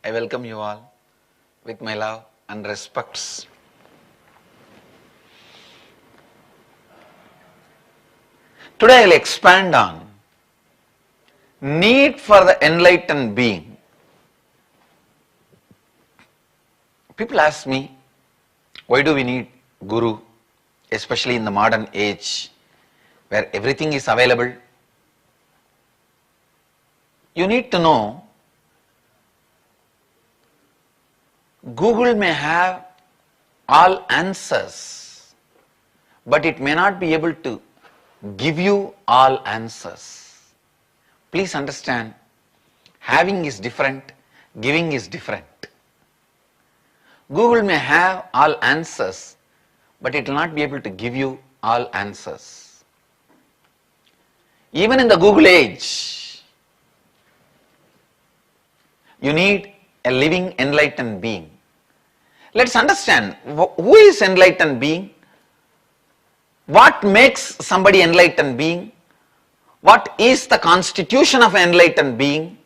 I welcome you all with my love and respects. Today I will expand on need for the enlightened being. People ask me, why do we need Guru, especially in the modern age where everything is available? You need to know, Google may have all answers, but it may not be able to give you all answers. Please understand, having is different, giving is different. Google may have all answers, but it will not be able to give you all answers. Even in the Google age, you need a living enlightened being. Let's understand, who is enlightened being? What makes somebody enlightened being? What is the constitution of an enlightened being?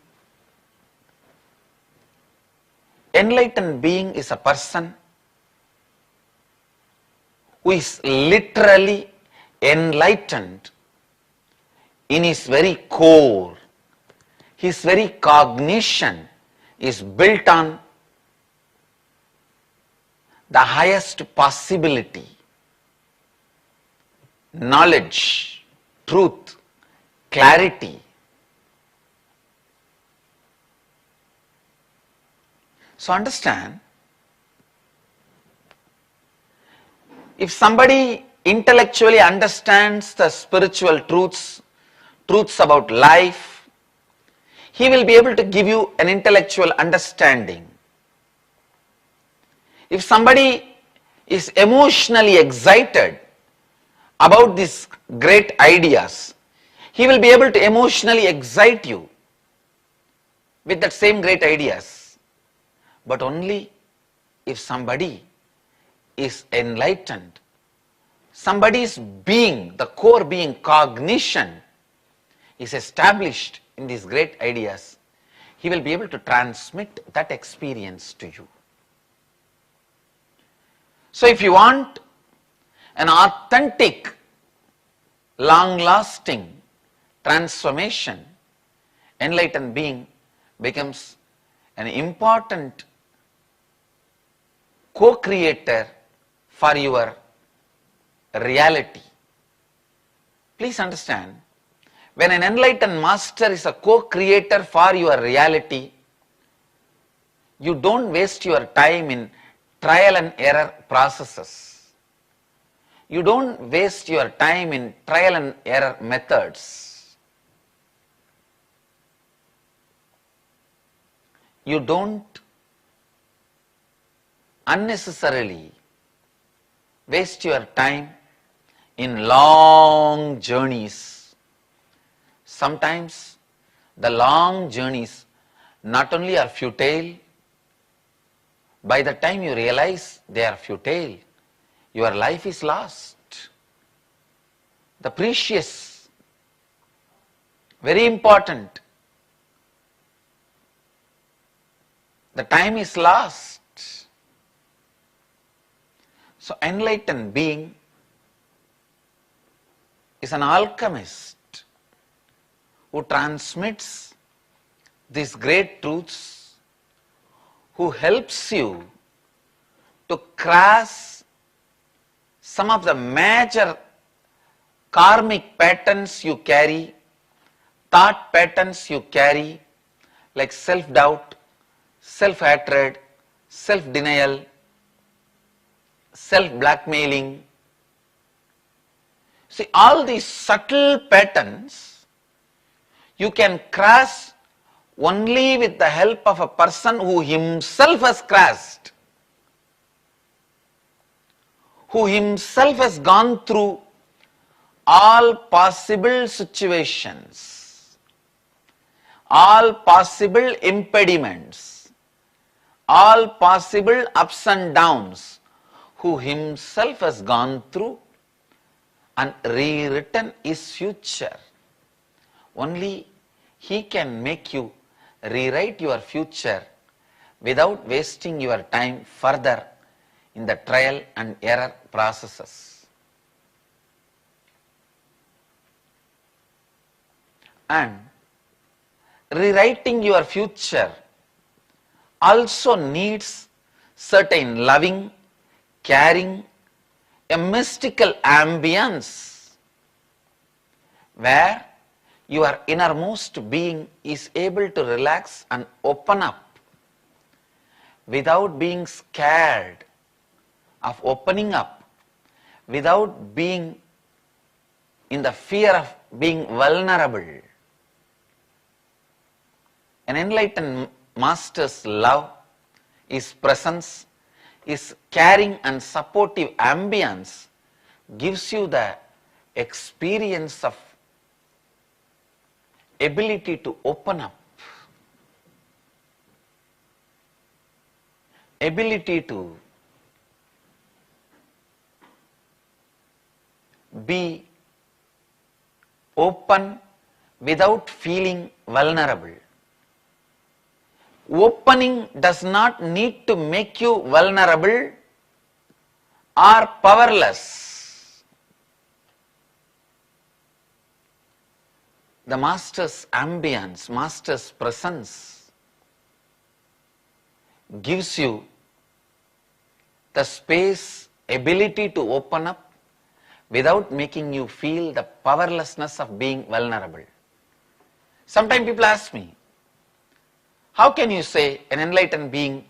Enlightened being is a person who is literally enlightened in his very core. His very cognition is built on the highest possibility, knowledge, truth, clarity. So understand, if somebody intellectually understands the spiritual truths about life, he will be able to give you an intellectual understanding. If somebody is emotionally excited about these great ideas, he will be able to emotionally excite you with that same great ideas. But only if somebody is enlightened, somebody's being, the core being, cognition, is established in these great ideas, he will be able to transmit that experience to you. So if you want an authentic, long-lasting transformation, enlightened being becomes an important co-creator for your reality. Please understand, when an enlightened master is a co-creator for your reality, you don't waste your time in trial and error processes. You don't waste your time in trial and error methods. You don't unnecessarily waste your time in long journeys. Sometimes the long journeys not only are futile, by the time you realize they are futile, your life is lost. The precious, very important, the time is lost. So enlightened being is an alchemist who transmits these great truths, who helps you to cross some of the major karmic patterns you carry, thought patterns you carry, like self-doubt, self-hatred, self-denial, self-blackmailing. See, all these subtle patterns you can cross only with the help of a person who himself has crossed, who himself has gone through all possible situations, all possible impediments, all possible ups and downs, who himself has gone through and rewritten his future. Only he can make you rewrite your future without wasting your time further in the trial and error processes. And rewriting your future also needs certain loving, caring, a mystical ambience where your innermost being is able to relax and open up without being scared of opening up, without being in the fear of being vulnerable. An enlightened master's love, his presence, his caring and supportive ambience gives you the experience of ability to open up, ability to be open without feeling vulnerable. Opening does not need to make you vulnerable or powerless. The master's ambience, master's presence gives you the space, ability to open up without making you feel the powerlessness of being vulnerable. Sometimes people ask me, how can you say an enlightened being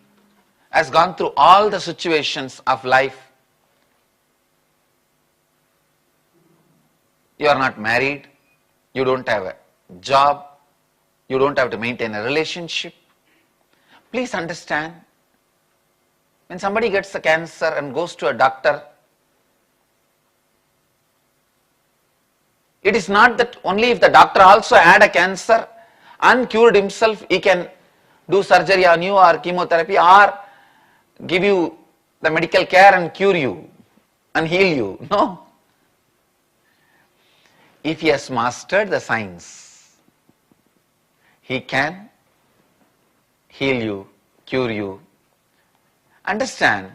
has gone through all the situations of life? You are not married, you don't have a job, you don't have to maintain a relationship. Please understand, when somebody gets a cancer and goes to a doctor, it is not that only if the doctor also had a cancer and cured himself, he can do surgery on you or chemotherapy or give you the medical care and cure you and heal you. No. If he has mastered the science, he can heal you, cure you. Understand,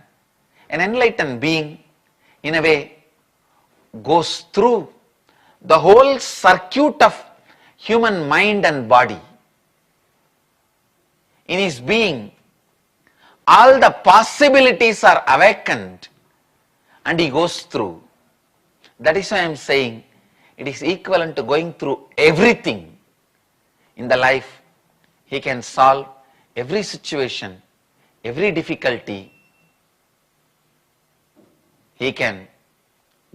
an enlightened being in a way goes through the whole circuit of human mind and body. In his being, all the possibilities are awakened and he goes through. That is why I am saying it is equivalent to going through everything in the life. He can solve every situation, every difficulty. He can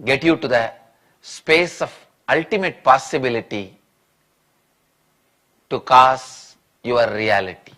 get you to the space of ultimate possibility to cause your reality.